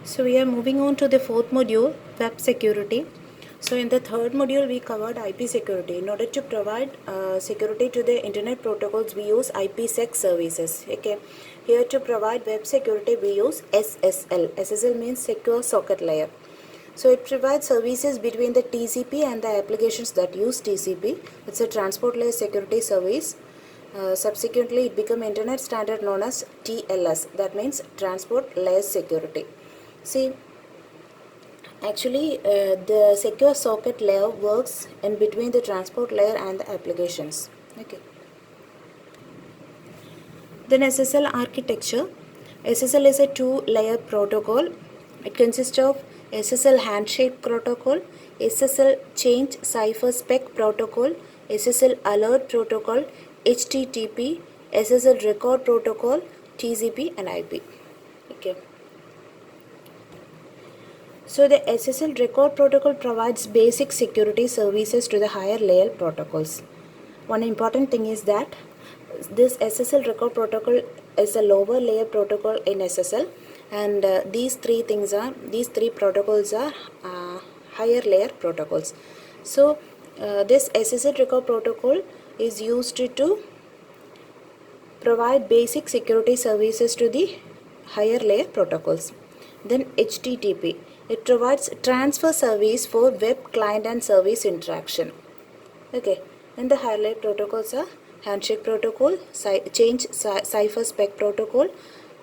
So we are moving on to the fourth module, web security. So in the third module, we covered IP security. In order to provide security to the internet protocols, we use IPsec services. Okay, here to provide web security, we use SSL. SSL means Secure Socket Layer. So it provides services between the TCP and the applications that use TCP. It's a transport layer security service. Subsequently, it became internet standard known as TLS. That means transport layer security. See, actually, the secure socket layer works in between the transport layer and the applications. Okay. Then SSL architecture. SSL is a two-layer protocol. It consists of SSL handshake protocol, SSL change cipher spec protocol, SSL alert protocol, HTTP, SSL record protocol, TCP and IP. Okay. So the SSL record protocol provides basic security services to the higher layer protocols. One important thing is that this SSL record protocol is a lower layer protocol in SSL, and these three protocols are higher layer protocols. So this SSL record protocol is used to provide basic security services to the higher layer protocols. Then HTTP, it provides transfer service for web client and service interaction. Okay, then the higher layer protocols are handshake protocol, change cipher spec protocol,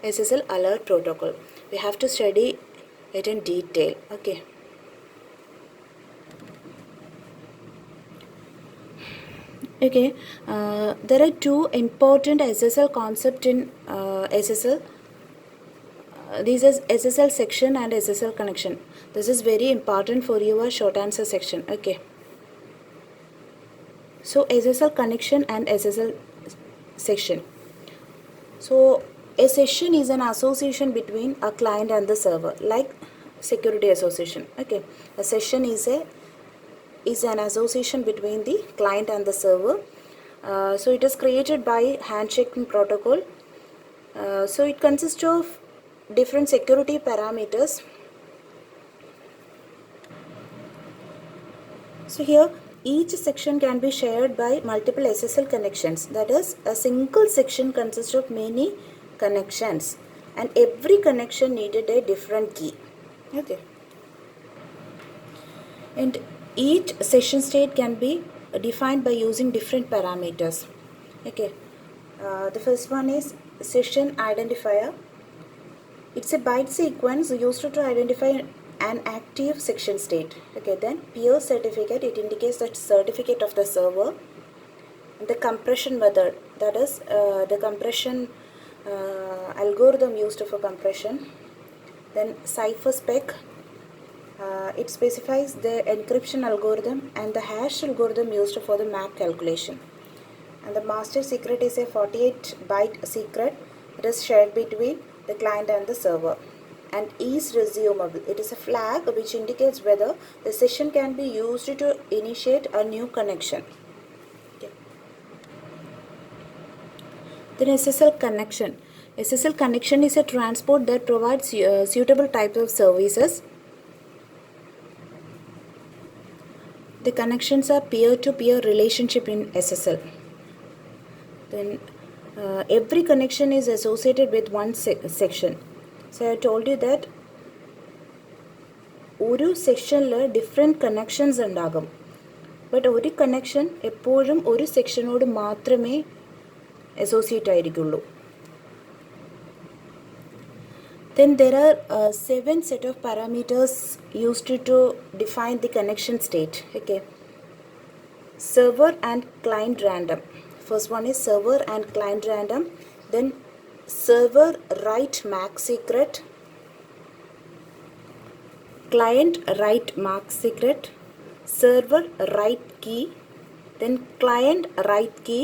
SSL alert protocol. We have to study it in detail. Okay. Okay, there are two important SSL concepts in SSL. These are SSL section and SSL connection. This is very important for your short answer section. Okay. So SSL connection and SSL section. So a session is an association between a client and the server, like security association. Okay, a session is an association between the client and the server. So it is created by handshaking protocol. So it consists of different security parameters. So here each section can be shared by multiple SSL connections. That is, a single section consists of many connections, and every connection needed a different key. Okay. And each session state can be defined by using different parameters. Okay. The first one is session identifier. It's a byte sequence used to identify an active section state. Okay, then peer certificate, it indicates the certificate of the server. The compression method, that is the compression algorithm used for compression. Then cipher spec, it specifies the encryption algorithm and the hash algorithm used for the MAC calculation. And the master secret is a 48-byte secret. It is shared between the client and the server and is resumable. It is a flag which indicates whether the session can be used to initiate a new connection. Okay. Then SSL connection. SSL connection is a transport that provides suitable types of services. The connections are peer-to-peer relationship in SSL. Then every connection is associated with one section. So I told you that ഒരു സെക്ഷനിൽ different connections ഉണ്ടാകും, but ഒരു connection എപ്പോഴും ഒരു സെക്ഷനോട് മാത്രമേ associate ആയിരിക്കുള്ളൂ. Then there are 7 set of parameters used to define the connection state. Okay. Server and client random. First one is server and client random. Then server write MAC secret, client write MAC secret, server write key, then client write key,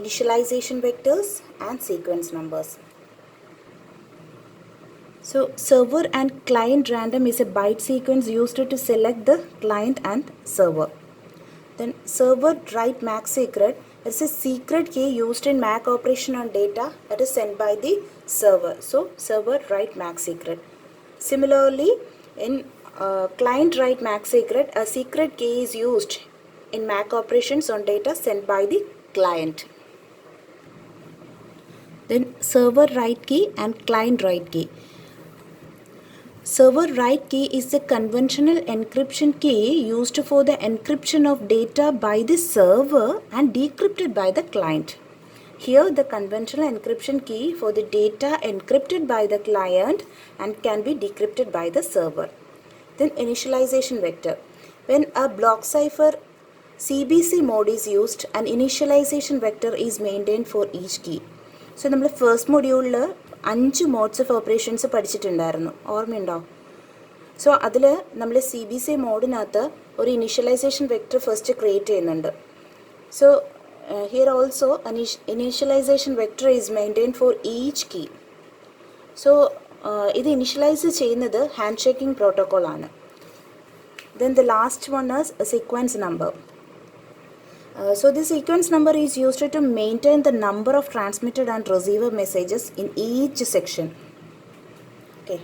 initialization vectors and sequence numbers. So server and client random is a byte sequence used to select the client and server. Then server write MAC secret is a secret key used in MAC operation on data that is sent by the server. So server write MAC secret. Similarly, in client write MAC secret, a secret key is used in MAC operations on data sent by the client. Then server write key and client write key. Server write key is the conventional encryption key used for the encryption of data by the server and decrypted by the client. Here the conventional encryption key for the data encrypted by the client and can be decrypted by the server. Then initialization vector. When a block cipher CBC mode is used, an initialization vector is maintained for each key. So നമ്മൾ first മൊഡ്യൂളിൽ 5 modes of operations പഠിച്ചിട്ടുണ്ടായിരുന്നു, ഓർമ്മയുണ്ടോ? So അതിൽ നമ്മൾ CBC മോഡിനകത്ത് ഒരു initialization vector first create ചെയ്യുന്നുണ്ട്. So here also initialization vector is maintain for each key. So ഇത് initialize ചെയ്യുന്നത് ഹാൻഡ് ഷേക്കിംഗ് പ്രോട്ടോക്കോൾ ആണ്. Then the last one is a sequence number. So the sequence number is used to maintain the number of transmitted and receiver messages in each section. Okay.